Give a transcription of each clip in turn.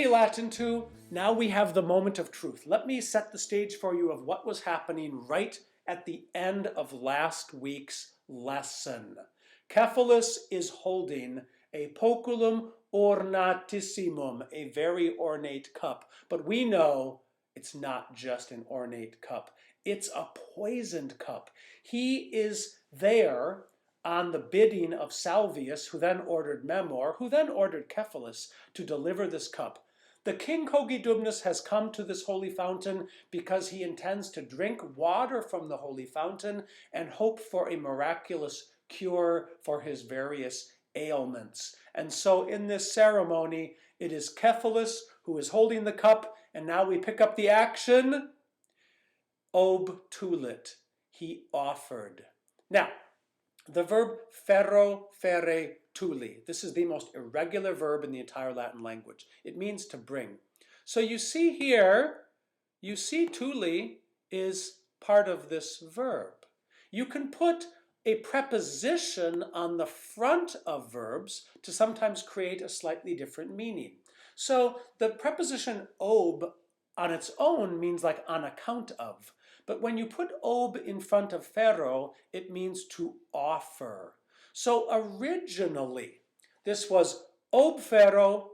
Okay, Latin 2, now we have the moment of truth. Let me set the stage for you of what was happening right at the end of last week's lesson. Cephalus is holding a poculum ornatissimum, a very ornate cup. But we know it's not just an ornate cup. It's a poisoned cup. He is there on the bidding of Salvius, who then ordered Memor, who then ordered Cephalus to deliver this cup. The king Cogidubnus has come to this holy fountain because he intends to drink water from the holy fountain and hope for a miraculous cure for his various ailments. And so in this ceremony, it is Cephalus who is holding the cup, and now we pick up the action. Obtulit, he offered. Now, the verb ferro, ferre, tuli. This is the most irregular verb in the entire Latin language. It means to bring. So you see here, tuli is part of this verb. You can put a preposition on the front of verbs to sometimes create a slightly different meaning. So the preposition ob on its own means like on account of. But when you put ob in front of ferro, it means to offer. So originally, this was ob ferro,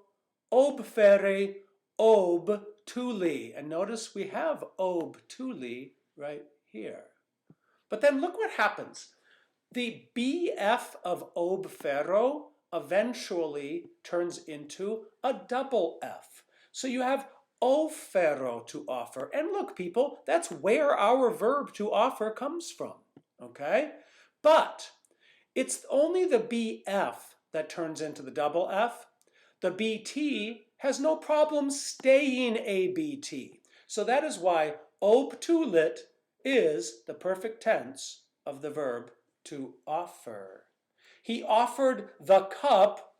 ob ferre, ob tuli. And notice we have ob tuli right here. But then look what happens. The BF of ob ferro eventually turns into a double F. So you have ofero to offer. And look, people, that's where our verb to offer comes from, okay? But it's only the BF that turns into the double F. The BT has no problem staying ABT. So that is why obtulit is the perfect tense of the verb to offer. He offered the cup.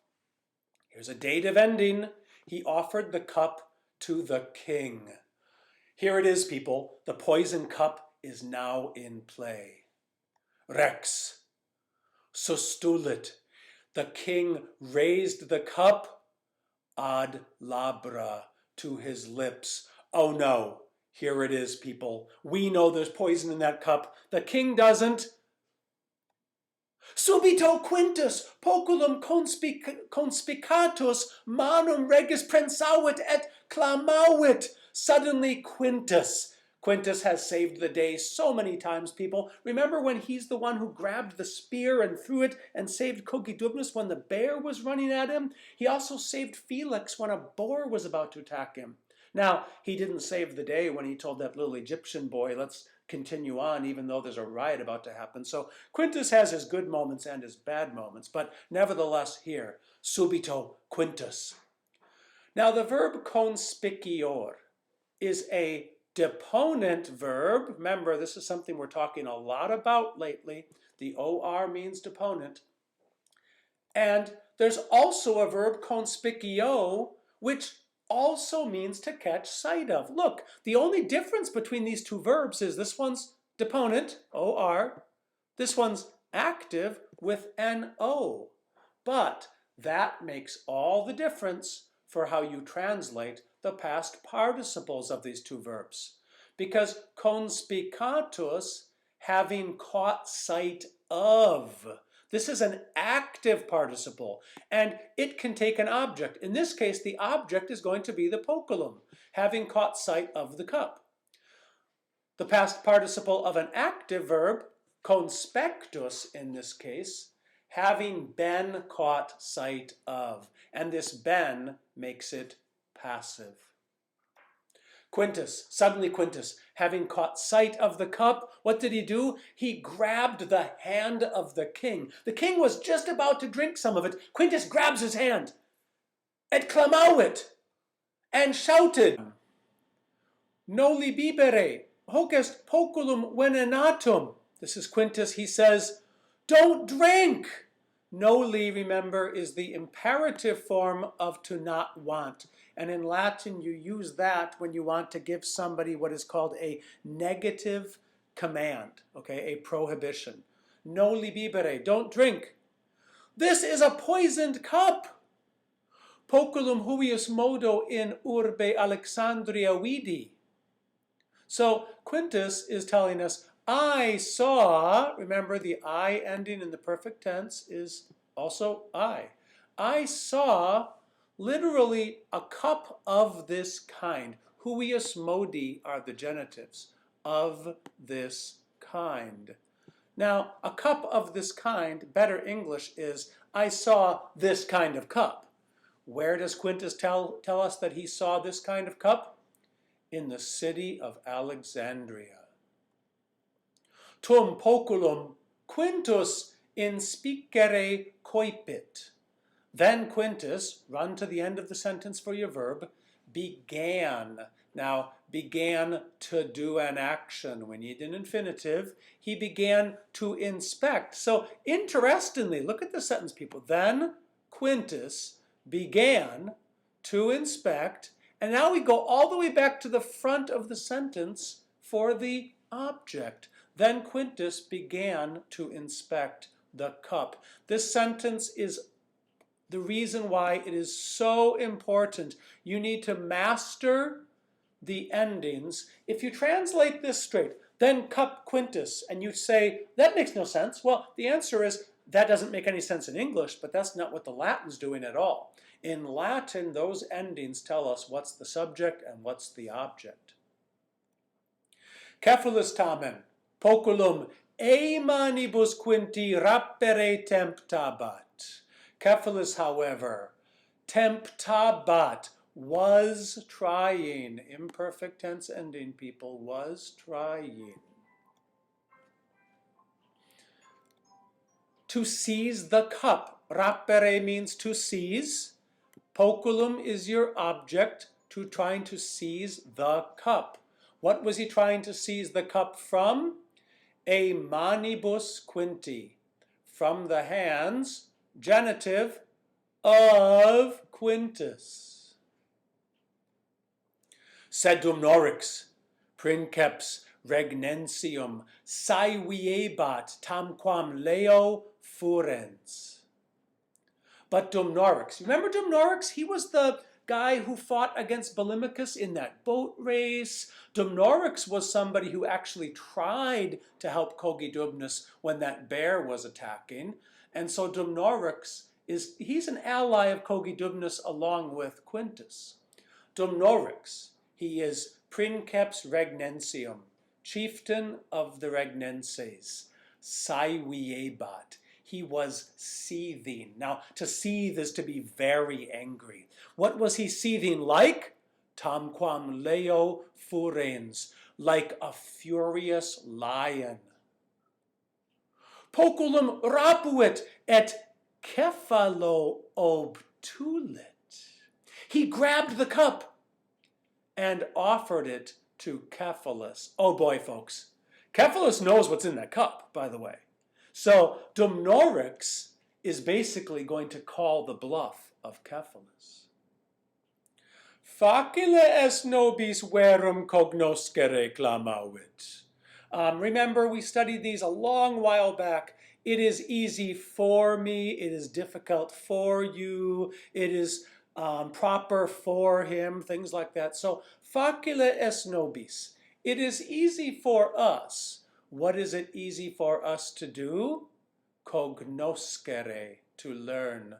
Here's a dative ending. He offered the cup to the king. Here it is, people. The poison cup is now in play. Rex sustulit. The king raised the cup ad labra, to his lips. Oh no, here it is, people. We know there's poison in that cup. The king doesn't. Subito Quintus, poculum conspicatus, manum regis prensavit et clamavit. Suddenly Quintus has saved the day so many times, people. Remember when he's the one who grabbed the spear and threw it and saved Cogidubnus when the bear was running at him? He also saved Felix when a boar was about to attack him. Now, he didn't save the day when he told that little Egyptian boy, let's continue on, even though there's a riot about to happen. So Quintus has his good moments and his bad moments, but nevertheless here, subito Quintus. Now the verb conspicior is a deponent verb. Remember, this is something we're talking a lot about lately. The OR means deponent. And there's also a verb conspicio, which also means to catch sight of. Look, the only difference between these two verbs is this one's deponent, OR. This one's active with NO. But that makes all the difference for how you translate the past participles of these two verbs. Because conspicatus, having caught sight of. This is an active participle, and it can take an object. In this case, the object is going to be the poculum, having caught sight of the cup. The past participle of an active verb, conspectus in this case, having been caught sight of. And this been makes it passive. Suddenly Quintus, having caught sight of the cup, what did he do? He grabbed the hand of the king. The king was just about to drink some of it. Quintus grabs his hand, et clamavit, and shouted, Noli bibere, hoc est poculum venenatum. This is Quintus, he says, don't drink. Noli, remember, is the imperative form of to not want. And in Latin, you use that when you want to give somebody what is called a negative command, okay, a prohibition. Noli bibere, don't drink. This is a poisoned cup. Poculum huius modo in urbe Alexandria vidi. So Quintus is telling us, I saw, remember the I ending in the perfect tense is also I. I saw literally a cup of this kind. Huius modi are the genitives, of this kind. Now, a cup of this kind, better English is, I saw this kind of cup. Where does Quintus tell us that he saw this kind of cup? In the city of Alexandria. Tum poculum Quintus inspicere coipit. Then Quintus, run to the end of the sentence for your verb, began. Now, began to do an action. We need an infinitive. He began to inspect. So, interestingly, look at the sentence, people. Then Quintus began to inspect. And now we go all the way back to the front of the sentence for the object. Then Quintus began to inspect the cup. This sentence is the reason why it is so important. You need to master the endings. If you translate this straight, then cup Quintus, and you say, that makes no sense. Well, the answer is, that doesn't make any sense in English, but that's not what the Latin's doing at all. In Latin, those endings tell us what's the subject and what's the object. Cephalus tamen, poculum e manibus quinti rapere temptabat. Cephalus, however, temptabat, was trying, imperfect tense ending, people, was trying. To seize the cup. Rapere means to seize. Poculum is your object, to trying to seize the cup. What was he trying to seize the cup from? A manibus quinti, from the hands, genitive, of Quintus. Sed Dumnorix, princeps regnentium, saeviebat tamquam leo furens. But Dumnorix, remember Dumnorix? He was the guy who fought against Bellimachus in that boat race. Dumnorix was somebody who actually tried to help Cogidubnus when that bear was attacking. And so Dumnorix he's an ally of Cogidubnus along with Quintus. Dumnorix, he is princeps regnentium, chieftain of the Regnenses, saeviebat. He was seething. Now, to seethe is to be very angry. What was he seething like? Tamquam leo furens, like a furious lion. Poculum rapuit et cephalo obtulit. He grabbed the cup and offered it to Cephalus. Oh boy, folks. Cephalus knows what's in that cup, by the way. So Dumnorix is basically going to call the bluff of Cephalus. Facile est nobis verum cognoscere clamavit. Remember, we studied these a long while back. It is easy for me. It is difficult for you. It is proper for him, things like that. So, facile est nobis. It is easy for us. What is it easy for us to do? Cognoscere, to learn.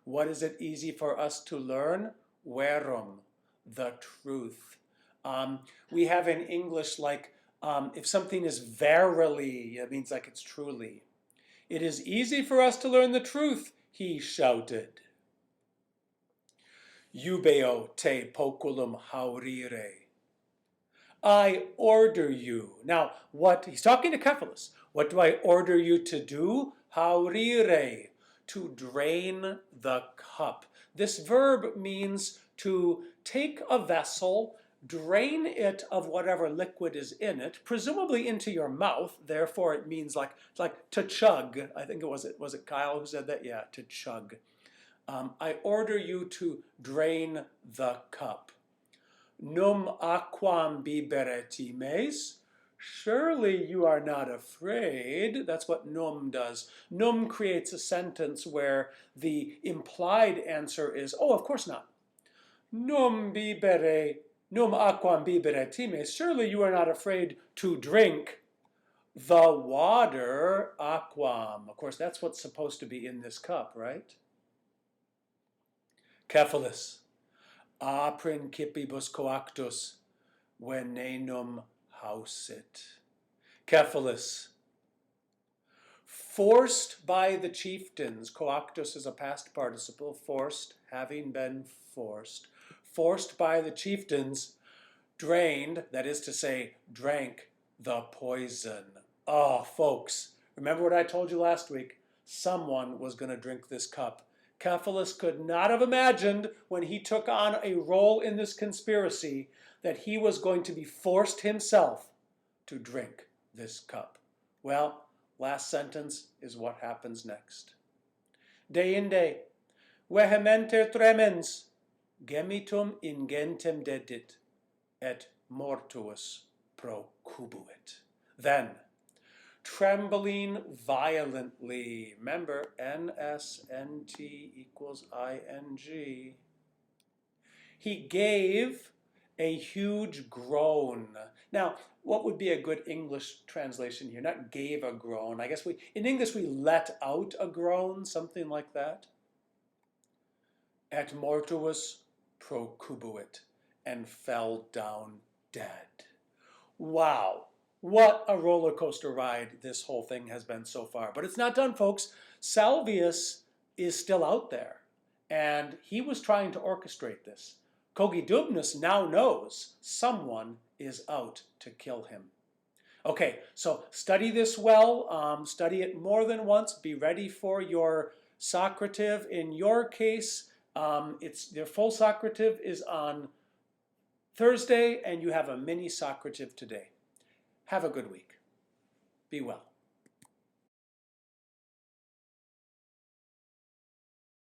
What is it easy for us to learn? Verum, the truth. We have in English like, if something is verily, it means like it's truly. It is easy for us to learn the truth, he shouted. Eubeo te poculum haurire. I order you. Now, what he's talking to Cephalus. What do I order you to do? Haurire, to drain the cup. This verb means to take a vessel, drain it of whatever liquid is in it, presumably into your mouth. Therefore, it means like to chug. I think was it Kyle who said that? Yeah, to chug. I order you to drain the cup. Num aquam bibere times, Surely you are not afraid. That's what num does. Num creates a sentence where the implied answer is, oh, of course not. Num bibere, num aquam bibere times. Surely you are not afraid to drink the water aquam. Of course, that's what's supposed to be in this cup, right? Cephalus. A principibus coactus venenum hausit. Cephalus. Forced by the chieftains. Coactus is a past participle. Forced, having been forced. Forced by the chieftains, drained, that is to say, drank the poison. Oh, folks, remember what I told you last week? Someone was going to drink this cup. Cephalus could not have imagined when he took on a role in this conspiracy that he was going to be forced himself to drink this cup. Well, last sentence is what happens next. Deinde, vehementer tremens, gemitum ingentem dedit, et mortuus procubuit. Then, trembling violently, remember, NSNT equals ING, he gave a huge groan. Now, what would be a good English translation here? Not gave a groan. I guess in English we let out a groan, something like that. Et mortuus procubuit, and fell down dead. Wow, what a roller coaster ride this whole thing has been so far. But it's not done, folks. Salvius is still out there, and he was trying to orchestrate this. Cogidubnus now knows someone is out to kill him. Okay, so study this well. Study it more than once. Be ready for your Socrative. In your case, their full Socrative is on Thursday, and you have a mini Socrative today. Have a good week. Be well.